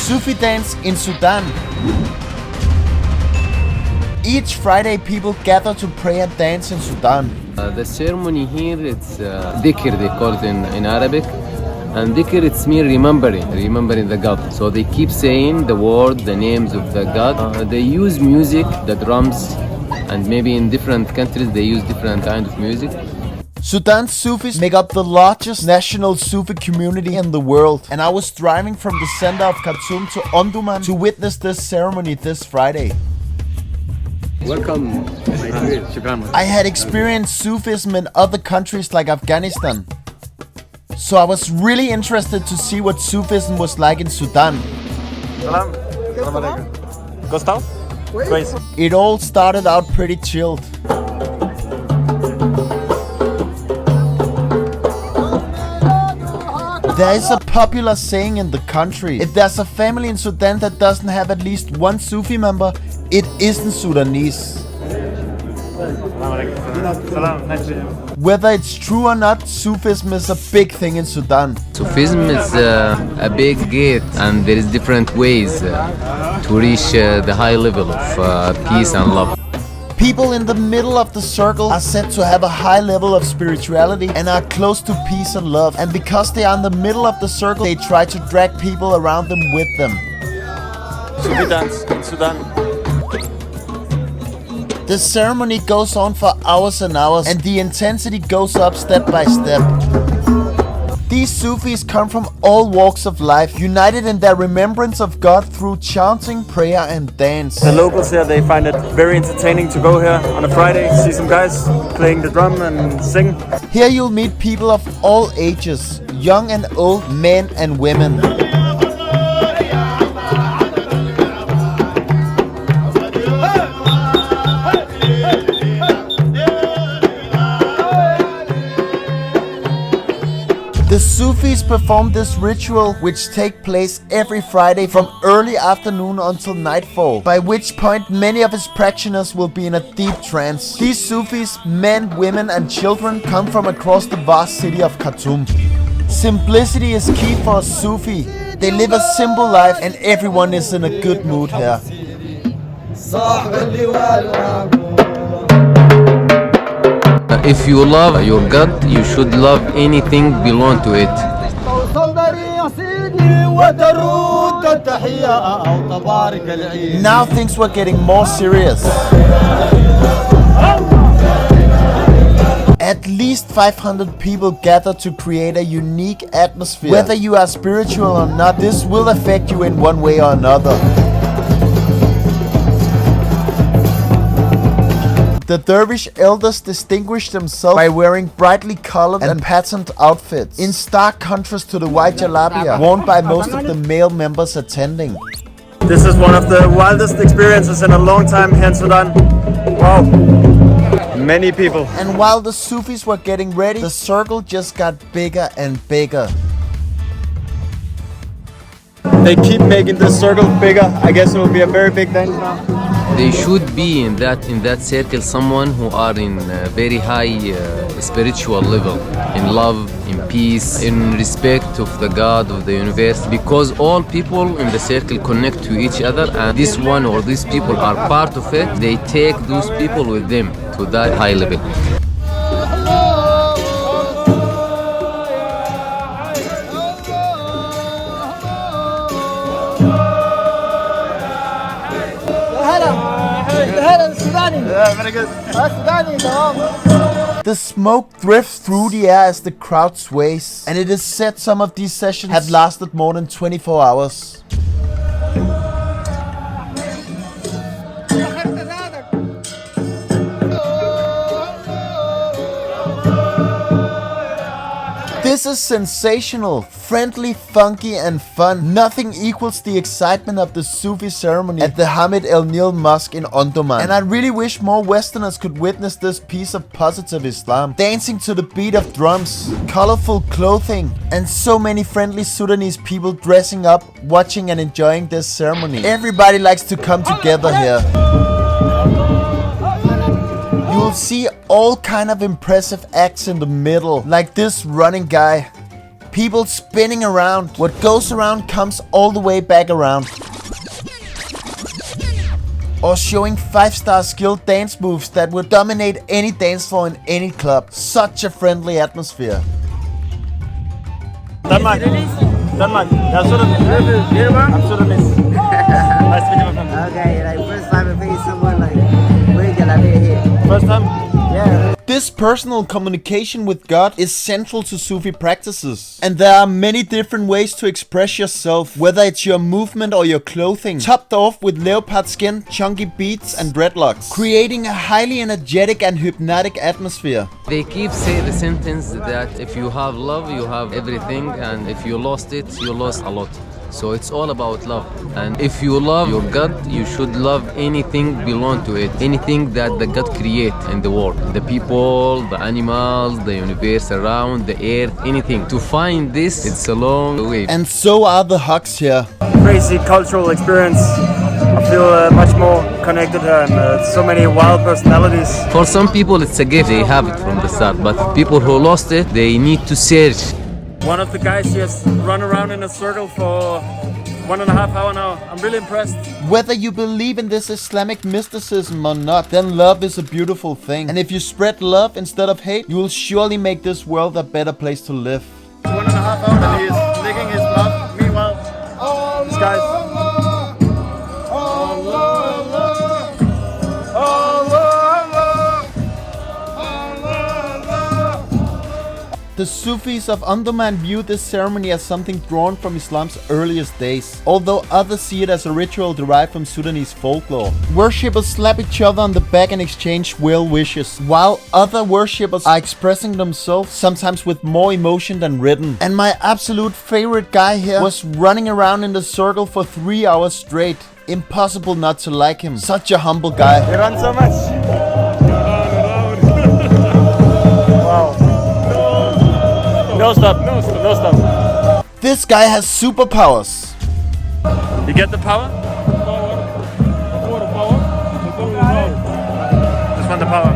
Sufi dance in Sudan. Each Friday people gather to pray and dance in Sudan. The ceremony here, it's dhikr, they call it in Arabic. And dhikr, it's mean remembering the God. So they keep saying the word, the names of the God. They use music, the drums, and maybe in different countries they use different kind of music. Sudan's Sufis make up the largest national Sufi community in the world, and I was driving from the center of Khartoum to Omdurman to witness this ceremony this Friday. Welcome. I had experienced Sufism in other countries like Afghanistan, so I was really interested to see what Sufism was like in Sudan. Salam. Gustav? It all started out pretty chilled. There is a popular saying in the country: if there's a family in Sudan that doesn't have at least one Sufi member, it isn't Sudanese. Whether it's true or not, Sufism is a big thing in Sudan. Sufism is a big gate, and there is different ways to reach the high level of peace and love. People in the middle of the circle are said to have a high level of spirituality and are close to peace and love. And because they are in the middle of the circle, they try to drag people around them with them. Sufi dance in Sudan. The ceremony goes on for hours and hours, and the intensity goes up step by step. These Sufis come from all walks of life, united in their remembrance of God through chanting, prayer and dance. The locals here, they find it very entertaining to go here on a Friday, see some guys playing the drum and sing. Here you'll meet people of all ages, young and old, men and women. The Sufis perform this ritual, which take place every Friday from early afternoon until nightfall, by which point many of his practitioners will be in a deep trance. These Sufis, men, women and children, come from across the vast city of Khartoum. Simplicity is key for a Sufi. They live a simple life and everyone is in a good mood here. If you love your God, you should love anything belong to it. Now things were getting more serious. At least 500 people gather to create a unique atmosphere. Whether you are spiritual or not, this will affect you in one way or another. The dervish elders distinguished themselves by wearing brightly colored and patterned outfits, in stark contrast to the white jalabia worn by most of the male members attending. This is one of the wildest experiences in a long time here in Sudan. Wow. Many people. And while the Sufis were getting ready, the circle just got bigger and bigger. They keep making this circle bigger. I guess it will be a very big dance now. They should be in that circle someone who are in a very high spiritual level, in love, in peace, in respect of the God of the universe, because all people in the circle connect to each other, and this one or these people are part of it. They take those people with them to that high level. Very good. The smoke drifts through the air as the crowd sways, and it is said some of these sessions have lasted more than 24 hours. This is sensational, friendly, funky and fun. Nothing equals the excitement of the Sufi ceremony at the Hamid El Nil Mosque in Omdurman. And I really wish more Westerners could witness this piece of positive Islam. Dancing to the beat of drums, colorful clothing, and so many friendly Sudanese people dressing up, watching and enjoying this ceremony. Everybody likes to come together here. You will see all kind of impressive acts in the middle, like this running guy. People spinning around. What goes around comes all the way back around. Or showing 5-star skilled dance moves that would dominate any dance floor in any club. Such a friendly atmosphere. Denmark. Denmark. Yeah, Sudan. I'm Sudanese. Nice to meet you, my friend. Okay, like first time I meet someone like where can I be here? First time? Yeah. This personal communication with God is central to Sufi practices. And there are many different ways to express yourself, whether it's your movement or your clothing, topped off with leopard skin, chunky beads and dreadlocks, creating a highly energetic and hypnotic atmosphere. They keep saying the sentence that if you have love, you have everything, and if you lost it, you lost a lot. So it's all about love. And if you love your God, you should love anything belong to it. Anything that the God create in the world. The people, the animals, the universe around, the earth, anything. To find this, it's a long way. And so are the hugs here. Crazy cultural experience. I feel much more connected here, and so many wild personalities. For some people, it's a gift. They have it from the start. But people who lost it, they need to search. One of the guys just run around in a circle for 1.5 hours now. I'm really impressed. Whether you believe in this Islamic mysticism or not, then love is a beautiful thing. And if you spread love instead of hate, you will surely make this world a better place to live. 1.5 hours and he's licking his mouth. Meanwhile, this guy's... The Sufis of Andaman view this ceremony as something drawn from Islam's earliest days, although others see it as a ritual derived from Sudanese folklore. Worshippers slap each other on the back and exchange well wishes, while other worshippers are expressing themselves, sometimes with more emotion than written. And my absolute favorite guy here was running around in the circle for 3 hours straight. Impossible not to like him. Such a humble guy. He runs so much. Wow. No stop, no stop, no stop. This guy has superpowers. You get the power? Just want the power.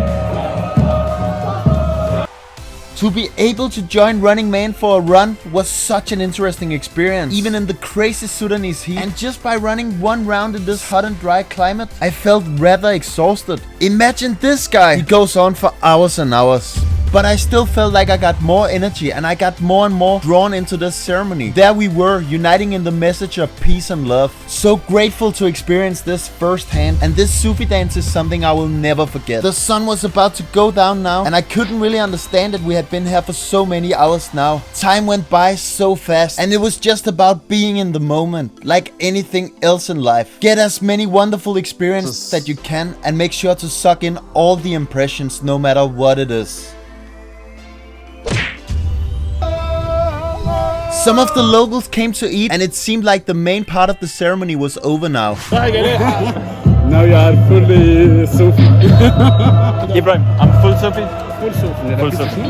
To be able to join Running Man for a run was such an interesting experience, even in the crazy Sudanese heat. And just by running one round in this hot and dry climate, I felt rather exhausted. Imagine this guy, he goes on for hours and hours. But I still felt like I got more energy and I got more and more drawn into this ceremony. There we were, uniting in the message of peace and love. So grateful to experience this firsthand, and this Sufi dance is something I will never forget. The sun was about to go down now, and I couldn't really understand that we had been here for so many hours now. Time went by so fast, and it was just about being in the moment, like anything else in life. Get as many wonderful experiences that you can, and make sure to suck in all the impressions, no matter what it is. Some of the locals came to eat, and it seemed like the main part of the ceremony was over now. Now you are fully Sufi. Ibrahim, I'm full Sufi. Full Sufi. Full Sufi.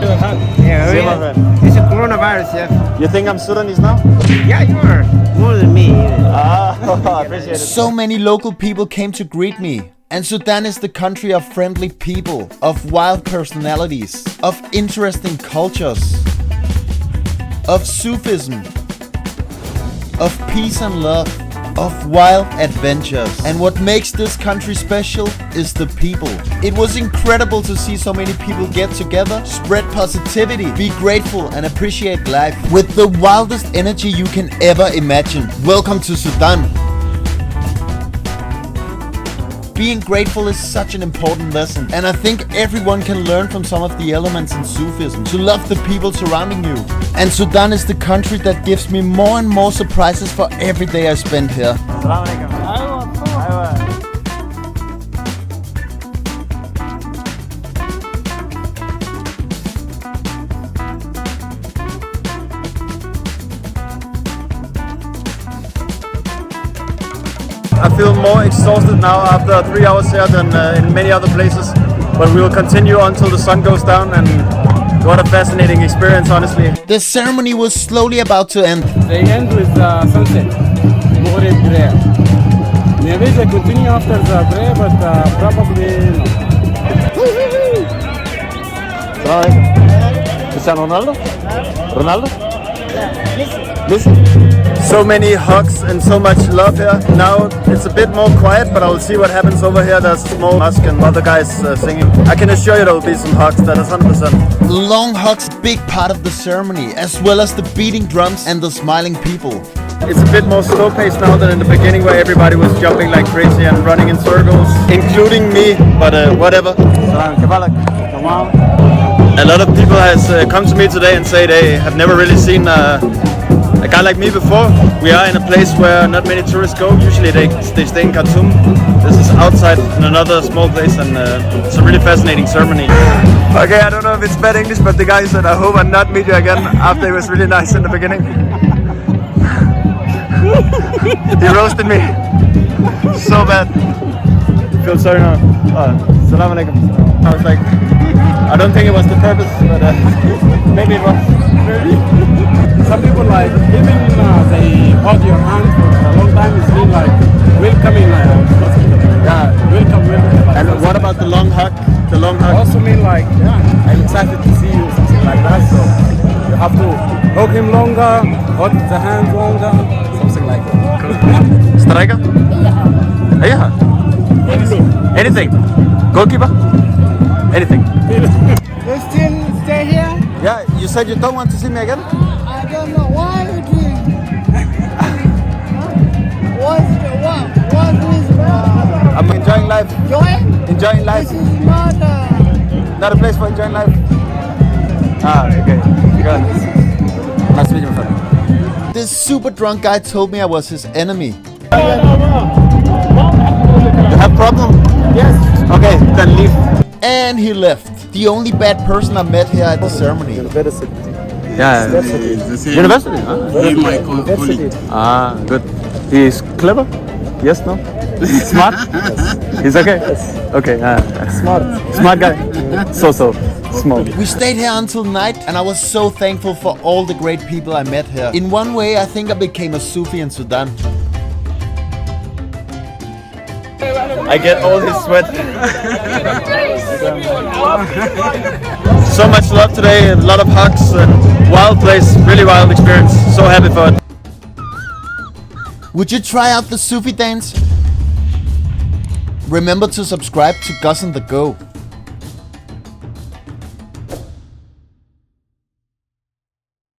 Yeah, See, my friend. it's a coronavirus, yeah. You think I'm Sudanese now? Yeah, you are more than me. I appreciate it. So many local people came to greet me. And Sudan is the country of friendly people, of wild personalities, of interesting cultures, of Sufism, of peace and love, of wild adventures. And what makes this country special is the people. It was incredible to see so many people get together, spread positivity, be grateful and appreciate life with the wildest energy you can ever imagine. Welcome to Sudan. Being grateful is such an important lesson, and I think everyone can learn from some of the elements in Sufism. To love the people surrounding you. And Sudan is the country that gives me more and more surprises for every day I spend here. Assalamu alaikum. I feel more exhausted now after 3 hours here than in many other places, but we will continue until the sun goes down, and what a fascinating experience, honestly. The ceremony was slowly about to end. They end with the sunset, Maghrib prayer. Maybe they continue after the prayer, but probably no. Assalamu alaikum. Cristiano Ronaldo? Ronaldo? So many hugs and so much love here. Now it's a bit more quiet, but I will see what happens over here. There's small Musk and other guys singing. I can assure you there will be some hugs, that is 100%. Long hugs, big part of the ceremony, as well as the beating drums and the smiling people. It's a bit more slow paced now than in the beginning where everybody was jumping like crazy and running in circles, including me, but whatever. A lot of people has come to me today and say they have never really seen a guy like me before. We are in a place where not many tourists go. Usually they stay in Khartoum. This is outside in another small place, and it's a really fascinating ceremony. Okay, I don't know if it's bad English, but the guy said, I hope I not meet you again after it was really nice in the beginning. He roasted me so bad. Feel sorry now. Salam alaikum. I was like, I don't think it was the purpose, but maybe it was. Some people like, even they hold your hand for a long time, it's been like, welcoming. Yeah, welcome. And what about the long hug? The long hug? Also mean like, yeah, I'm excited to see you, something like that. So you have to hug him longer, hold the hand longer, something like that. Striker? Yeah. Anything. Goalkeeper? Anything. You still stay here? Yeah, you said you don't want to see me again? I don't know. Why are you doing? What's this? I'm enjoying life. Join? Enjoying life. This is Not a place for enjoying life. Okay. Good. Nice to meet you, my friend. This super drunk guy told me I was his enemy. You have problem? Yes. Okay, then leave. And he left. The only bad person I met here at the ceremony. Yeah. University? My colleague. Good. He is clever? Yes, no? Smart? He's okay? Okay. Smart guy? So. Small. We stayed here until night, and I was so thankful for all the great people I met here. In one way, I think I became a Sufi in Sudan. I get all his sweat. So much love today, a lot of hugs, and wild place, really wild experience. So happy for it. Would you try out the Sufi dance? Remember to subscribe to Gus and the Go.